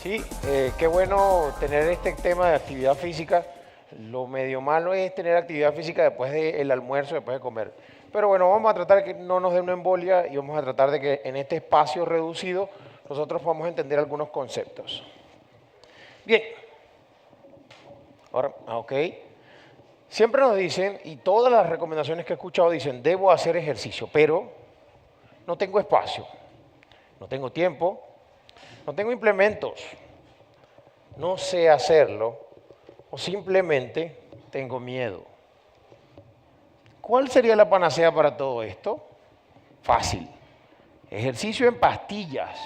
Sí, qué bueno tener este tema de actividad física. Lo medio malo es tener actividad física después del almuerzo, después de comer. Pero bueno, vamos a tratar de que no nos dé una embolia y vamos a tratar de que en este espacio reducido nosotros podamos entender algunos conceptos. Bien, ahora, ok. Siempre nos dicen, y todas las recomendaciones que he escuchado dicen, debo hacer ejercicio, pero no tengo espacio, no tengo tiempo, no tengo implementos, no sé hacerlo o simplemente tengo miedo. ¿Cuál sería la panacea para todo esto? Fácil. Ejercicio en pastillas.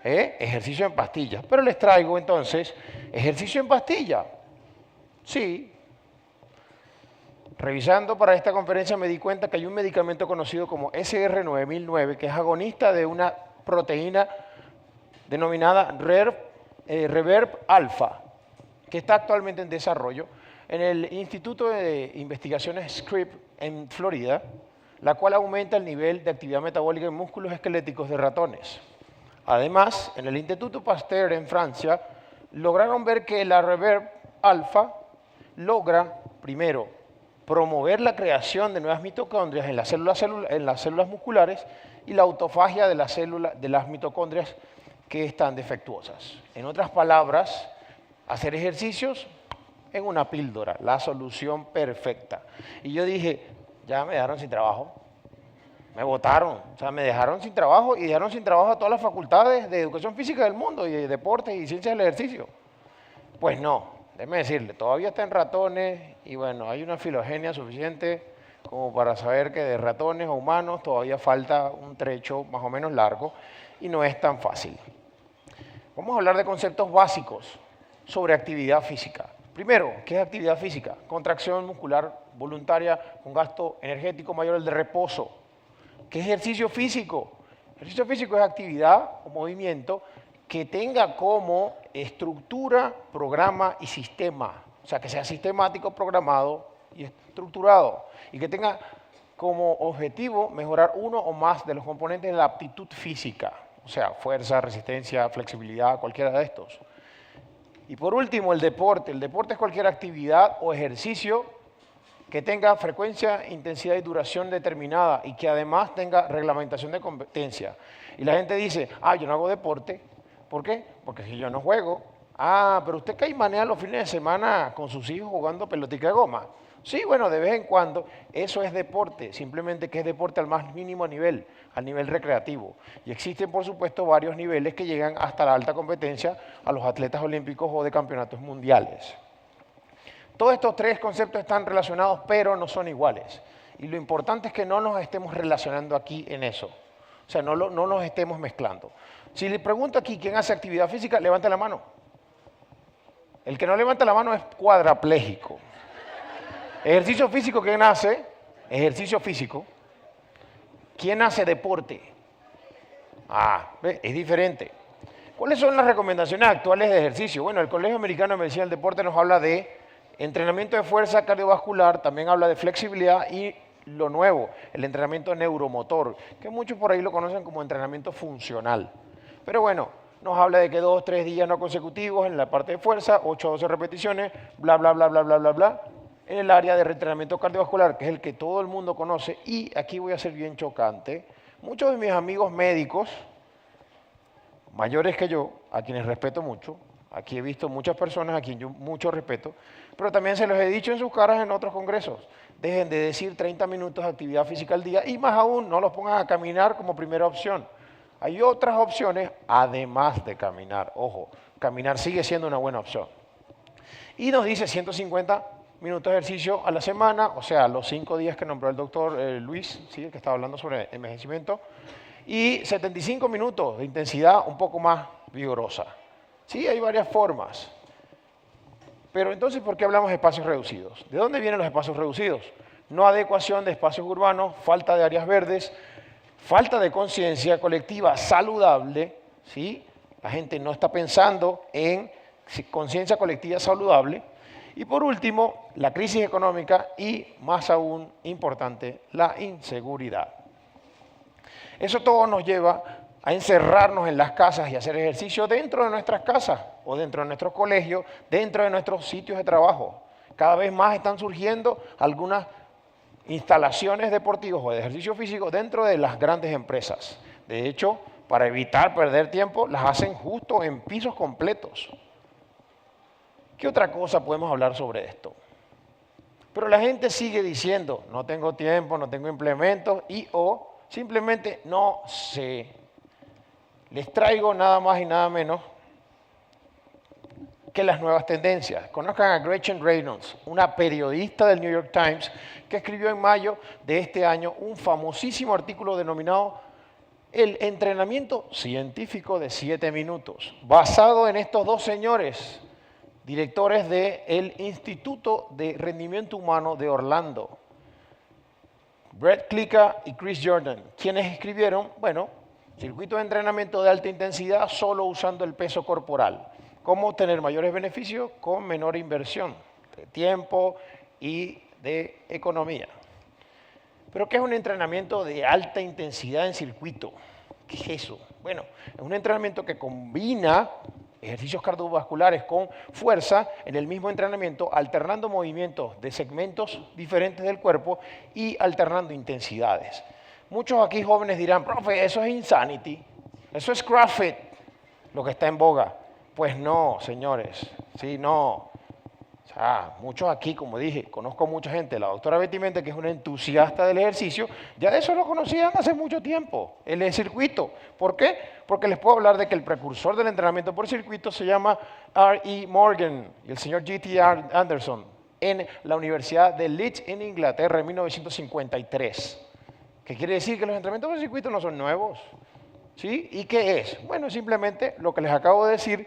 Ejercicio en pastillas. Pero les traigo entonces, ejercicio en pastilla. Sí. Revisando para esta conferencia me di cuenta que hay un medicamento conocido como SR9009 que es agonista de una proteína denominada Reverb Alpha, que está actualmente en desarrollo en el Instituto de Investigaciones Scripps en Florida, la cual aumenta el nivel de actividad metabólica en músculos esqueléticos de ratones. Además, en el Instituto Pasteur en Francia, lograron ver que la Reverb Alpha logra, primero, promover la creación de nuevas mitocondrias en las células musculares y la autofagia de las mitocondrias que están defectuosas. En otras palabras, hacer ejercicios en una píldora, la solución perfecta. Y yo dije, ya me dejaron sin trabajo, me votaron, o sea, me dejaron sin trabajo y dejaron sin trabajo a todas las facultades de educación física del mundo y de deportes y ciencias del ejercicio. Pues no, déjeme decirle, todavía está en ratones y bueno, hay una filogenia suficiente como para saber que de ratones a humanos todavía falta un trecho más o menos largo y no es tan fácil. Vamos a hablar de conceptos básicos sobre actividad física. Primero, ¿qué es actividad física? Contracción muscular voluntaria con gasto energético mayor al de reposo. ¿Qué es ejercicio físico? Ejercicio físico es actividad o movimiento que tenga como estructura, programa y sistema. O sea, que sea sistemático, programado y estructurado. Y que tenga como objetivo mejorar uno o más de los componentes de la aptitud física. O sea, fuerza, resistencia, flexibilidad, cualquiera de estos. Y por último, el deporte. El deporte es cualquier actividad o ejercicio que tenga frecuencia, intensidad y duración determinada y que además tenga reglamentación de competencia. Y la gente dice, yo no hago deporte. ¿Por qué? Porque si yo no juego. Pero usted caimanea los fines de semana con sus hijos jugando pelotica de goma. Sí, bueno, de vez en cuando, eso es deporte, simplemente que es deporte al más mínimo nivel, al nivel recreativo. Y existen, por supuesto, varios niveles que llegan hasta la alta competencia a los atletas olímpicos o de campeonatos mundiales. Todos estos tres conceptos están relacionados, pero no son iguales. Y lo importante es que no nos estemos relacionando aquí en eso. O sea, no nos estemos mezclando. Si le pregunto aquí quién hace actividad física, levante la mano. El que no levanta la mano es cuadraplégico. Ejercicio físico, ¿quién hace? Ejercicio físico. ¿Quién hace deporte? Es diferente. ¿Cuáles son las recomendaciones actuales de ejercicio? Bueno, el Colegio Americano de Medicina del Deporte nos habla de entrenamiento de fuerza cardiovascular, también habla de flexibilidad y lo nuevo, el entrenamiento neuromotor, que muchos por ahí lo conocen como entrenamiento funcional. Pero bueno, nos habla de que 2 o 3 días no consecutivos en la parte de fuerza, 8 o 12 repeticiones, bla, bla, bla, bla, bla, bla, bla. En el área de entrenamiento cardiovascular, que es el que todo el mundo conoce, y aquí voy a ser bien chocante, muchos de mis amigos médicos, mayores que yo, a quienes respeto mucho, aquí he visto muchas personas a quienes yo mucho respeto, pero también se los he dicho en sus caras en otros congresos, dejen de decir 30 minutos de actividad física al día y más aún, no los pongan a caminar como primera opción. Hay otras opciones además de caminar. Ojo, caminar sigue siendo una buena opción. Y nos dice 150 minutos de ejercicio a la semana, o sea, los 5 días que nombró el doctor Luis, ¿sí? El que estaba hablando sobre envejecimiento, y 75 minutos de intensidad un poco más vigorosa. Sí, hay varias formas. Pero entonces, ¿por qué hablamos de espacios reducidos? ¿De dónde vienen los espacios reducidos? No adecuación de espacios urbanos, falta de áreas verdes, falta de conciencia colectiva saludable, ¿sí? La gente no está pensando en conciencia colectiva saludable. Y por último, la crisis económica y, más aún importante, la inseguridad. Eso todo nos lleva a encerrarnos en las casas y hacer ejercicio dentro de nuestras casas o dentro de nuestros colegios, dentro de nuestros sitios de trabajo. Cada vez más están surgiendo algunas instalaciones deportivas o de ejercicio físico dentro de las grandes empresas. De hecho, para evitar perder tiempo, las hacen justo en pisos completos. ¿Qué otra cosa podemos hablar sobre esto? Pero la gente sigue diciendo, no tengo tiempo, no tengo implementos y o simplemente no sé. Les traigo nada más y nada menos que las nuevas tendencias. Conozcan a Gretchen Reynolds, una periodista del New York Times que escribió en mayo de este año un famosísimo artículo denominado El entrenamiento científico de 7 minutos, basado en estos dos señores, directores del Instituto de Rendimiento Humano de Orlando, Brett Klika y Chris Jordan, quienes escribieron, circuito de entrenamiento de alta intensidad solo usando el peso corporal. Cómo obtener mayores beneficios con menor inversión de tiempo y de economía. ¿Pero qué es un entrenamiento de alta intensidad en circuito? ¿Qué es eso? Bueno, es un entrenamiento que combina ejercicios cardiovasculares con fuerza en el mismo entrenamiento, alternando movimientos de segmentos diferentes del cuerpo y alternando intensidades. Muchos aquí jóvenes dirán, profe, eso es insanity, eso es CrossFit, lo que está en boga. Pues no, señores, sí, no. O sea, muchos aquí, como dije, conozco mucha gente, la doctora Betty Mente, que es una entusiasta del ejercicio, ya de eso lo conocían hace mucho tiempo, el circuito. ¿Por qué? Porque les puedo hablar de que el precursor del entrenamiento por circuito se llama R.E. Morgan y el señor G.T. Anderson en la Universidad de Leeds en Inglaterra en 1953. ¿Qué quiere decir? Que los entrenamientos por circuito no son nuevos. ¿Sí? ¿Y qué es? Bueno, simplemente lo que les acabo de decir,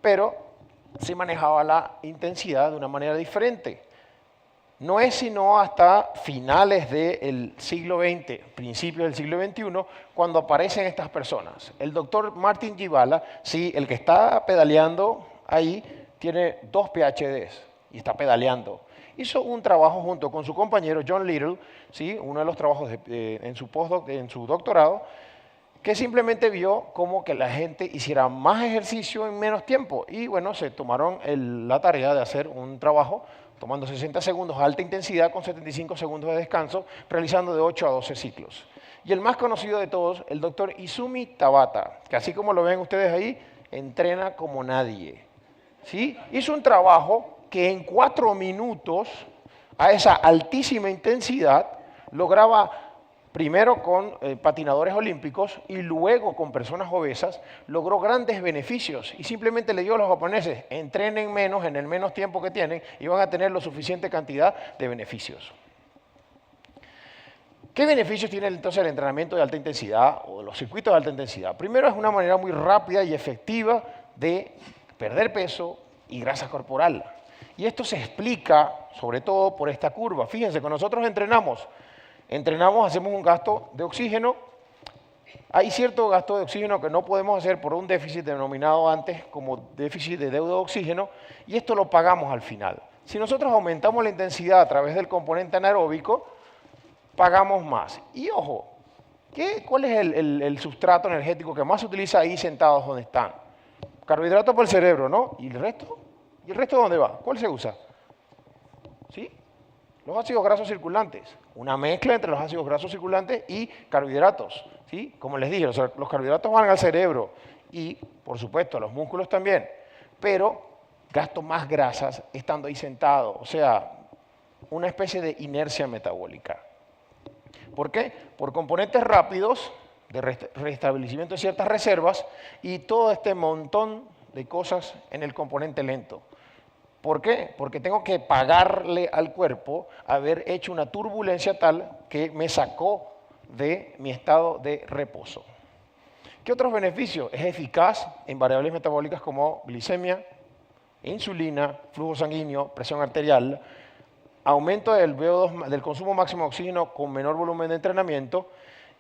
pero se manejaba la intensidad de una manera diferente. No es sino hasta finales del siglo XX, principios del siglo XXI, cuando aparecen estas personas. El doctor Martin Gibala, sí, el que está pedaleando ahí, tiene 2 PhDs y está pedaleando. Hizo un trabajo junto con su compañero John Little, ¿sí? Uno de los trabajos en su doctorado, que simplemente vio cómo que la gente hiciera más ejercicio en menos tiempo. Y bueno, se tomaron la tarea de hacer un trabajo tomando 60 segundos a alta intensidad con 75 segundos de descanso, realizando de 8 a 12 ciclos. Y el más conocido de todos, el doctor Izumi Tabata, que así como lo ven ustedes ahí, entrena como nadie. ¿Sí? Hizo un trabajo que en 4 minutos, a esa altísima intensidad, lograba primero con patinadores olímpicos y luego con personas obesas, logró grandes beneficios y simplemente le dio a los japoneses, entrenen menos en el menos tiempo que tienen y van a tener la suficiente cantidad de beneficios. ¿Qué beneficios tiene entonces el entrenamiento de alta intensidad o los circuitos de alta intensidad? Primero, es una manera muy rápida y efectiva de perder peso y grasa corporal. Y esto se explica sobre todo por esta curva. Fíjense, cuando nosotros entrenamos, hacemos un gasto de oxígeno. Hay cierto gasto de oxígeno que no podemos hacer por un déficit denominado antes como déficit de deuda de oxígeno, y esto lo pagamos al final. Si nosotros aumentamos la intensidad a través del componente anaeróbico, pagamos más. Y ojo, ¿cuál es el sustrato energético que más se utiliza ahí sentados donde están? Carbohidratos para el cerebro, ¿no? ¿Y el resto? ¿Y el resto dónde va? ¿Cuál se usa? ¿Sí? Los ácidos grasos circulantes, una mezcla entre los ácidos grasos circulantes y carbohidratos. ¿Sí? Como les dije, los carbohidratos van al cerebro y, por supuesto, a los músculos también, pero gasto más grasas estando ahí sentado, o sea, una especie de inercia metabólica. ¿Por qué? Por componentes rápidos de restablecimiento de ciertas reservas y todo este montón de cosas en el componente lento. ¿Por qué? Porque tengo que pagarle al cuerpo haber hecho una turbulencia tal que me sacó de mi estado de reposo. ¿Qué otros beneficios? Es eficaz en variables metabólicas como glicemia, insulina, flujo sanguíneo, presión arterial, aumento del VO2, del consumo máximo de oxígeno con menor volumen de entrenamiento,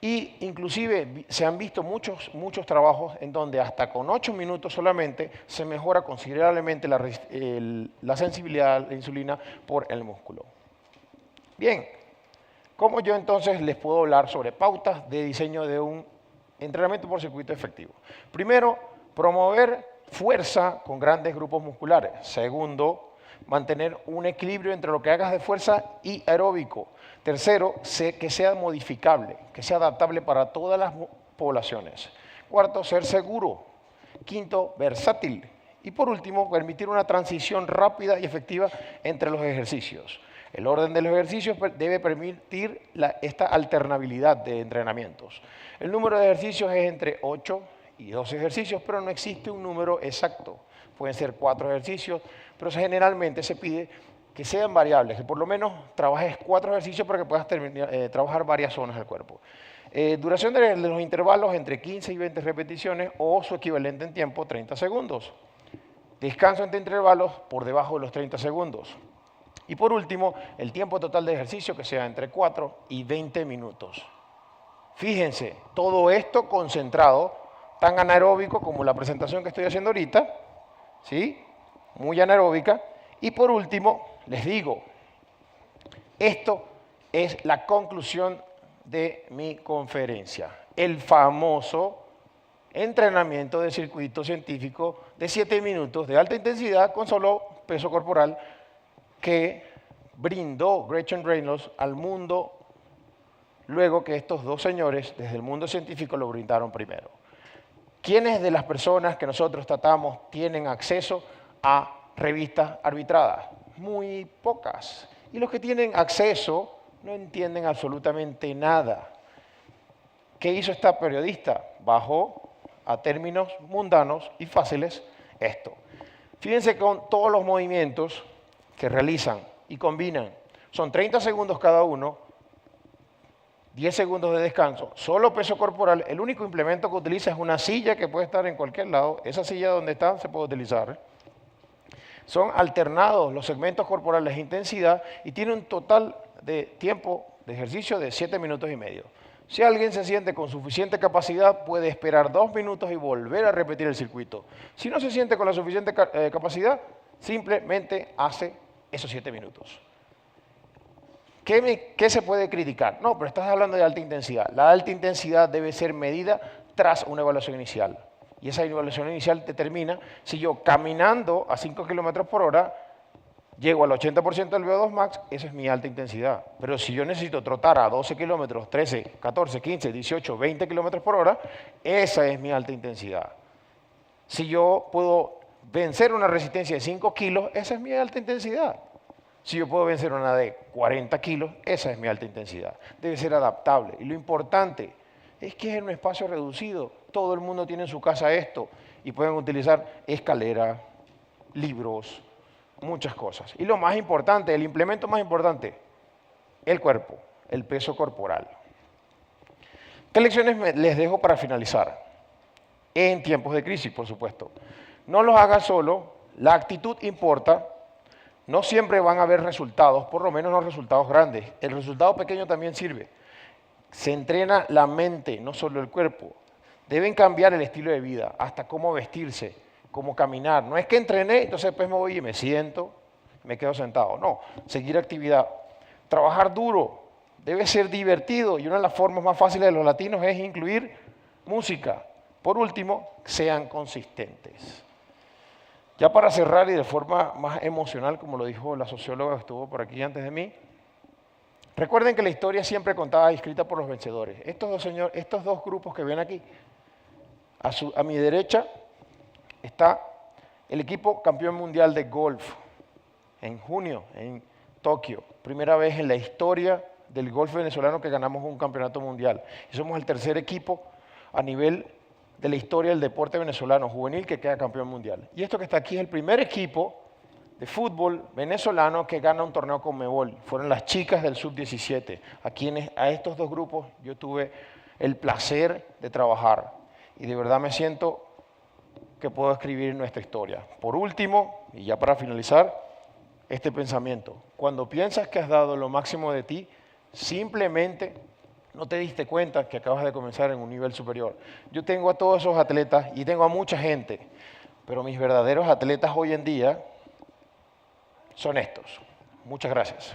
y inclusive se han visto muchos trabajos en donde hasta con 8 minutos solamente se mejora considerablemente la sensibilidad a la insulina por el músculo. Bien, ¿cómo yo entonces les puedo hablar sobre pautas de diseño de un Entrenamiento por circuito efectivo. Primero, promover fuerza con grandes grupos musculares. Segundo, mantener un equilibrio entre lo que hagas de fuerza y aeróbico. Tercero, que sea modificable, que sea adaptable para todas las poblaciones. Cuarto, ser seguro. Quinto, versátil. Y por último, permitir una transición rápida y efectiva entre los ejercicios. El orden de los ejercicios debe permitir esta alternabilidad de entrenamientos. El número de ejercicios es entre 8 y 12 ejercicios, pero no existe un número exacto. Pueden ser 4 ejercicios, pero generalmente se pide que sean variables, que por lo menos trabajes 4 ejercicios para que puedas trabajar varias zonas del cuerpo. Duración de los intervalos entre 15 y 20 repeticiones o su equivalente en tiempo, 30 segundos. Descanso entre intervalos por debajo de los 30 segundos. Y por último, el tiempo total de ejercicio que sea entre 4 y 20 minutos. Fíjense, todo esto concentrado, tan anaeróbico como la presentación que estoy haciendo ahorita, ¿sí? Muy anaeróbica. Y por último, les digo, esto es la conclusión de mi conferencia. El famoso entrenamiento de circuito científico de 7 minutos de alta intensidad con solo peso corporal que brindó Gretchen Reynolds al mundo luego que estos dos señores desde el mundo científico lo brindaron primero. ¿Quiénes de las personas que nosotros tratamos tienen acceso a revistas arbitradas? Muy pocas. Y los que tienen acceso no entienden absolutamente nada. ¿Qué hizo esta periodista? Bajó a términos mundanos y fáciles esto. Fíjense con todos los movimientos que realizan y combinan. Son 30 segundos cada uno, 10 segundos de descanso, solo peso corporal. El único implemento que utiliza es una silla que puede estar en cualquier lado. Esa silla donde está se puede utilizar. Son alternados los segmentos corporales de intensidad y tiene un total de tiempo de ejercicio de 7 minutos y medio. Si alguien se siente con suficiente capacidad, puede esperar 2 minutos y volver a repetir el circuito. Si no se siente con la suficiente capacidad, simplemente hace esos 7 minutos. ¿Qué se puede criticar? No, pero estás hablando de alta intensidad. La alta intensidad debe ser medida tras una evaluación inicial. Y esa evaluación inicial determina si yo caminando a 5 km por hora llego al 80% del VO2 max, esa es mi alta intensidad. Pero si yo necesito trotar a 12 kilómetros, 13, 14, 15, 18, 20 kilómetros por hora, esa es mi alta intensidad. Si yo puedo vencer una resistencia de 5 kilos, esa es mi alta intensidad. Si yo puedo vencer una de 40 kilos, esa es mi alta intensidad. Debe ser adaptable. Y lo importante es que es en un espacio reducido. Todo el mundo tiene en su casa esto y pueden utilizar escalera, libros, muchas cosas. Y lo más importante, el implemento más importante, el cuerpo, el peso corporal. ¿Qué lecciones les dejo para finalizar? En tiempos de crisis, por supuesto. No los hagas solo, la actitud importa. No siempre van a haber resultados, por lo menos no resultados grandes. El resultado pequeño también sirve. Se entrena la mente, no solo el cuerpo. Deben cambiar el estilo de vida, hasta cómo vestirse, cómo caminar. No es que entrené, entonces después me voy y me siento, me quedo sentado. No, seguir actividad. Trabajar duro, debe ser divertido y una de las formas más fáciles de los latinos es incluir música. Por último, sean consistentes. Ya para cerrar y de forma más emocional, como lo dijo la socióloga que estuvo por aquí antes de mí, recuerden que la historia siempre contada y escrita por los vencedores. Estos dos grupos que ven aquí, a mi derecha está el equipo campeón mundial de golf en junio en Tokio. Primera vez en la historia del golf venezolano que ganamos un campeonato mundial. Y somos el tercer equipo a nivel de la historia del deporte venezolano juvenil que queda campeón mundial. Y esto que está aquí es el primer equipo de fútbol venezolano que gana un torneo Conmebol. Fueron las chicas del sub-17. A estos dos grupos yo tuve el placer de trabajar. Y de verdad me siento que puedo escribir nuestra historia. Por último, y ya para finalizar, este pensamiento. Cuando piensas que has dado lo máximo de ti, simplemente no te diste cuenta que acabas de comenzar en un nivel superior. Yo tengo a todos esos atletas y tengo a mucha gente, pero mis verdaderos atletas hoy en día son estos. Muchas gracias.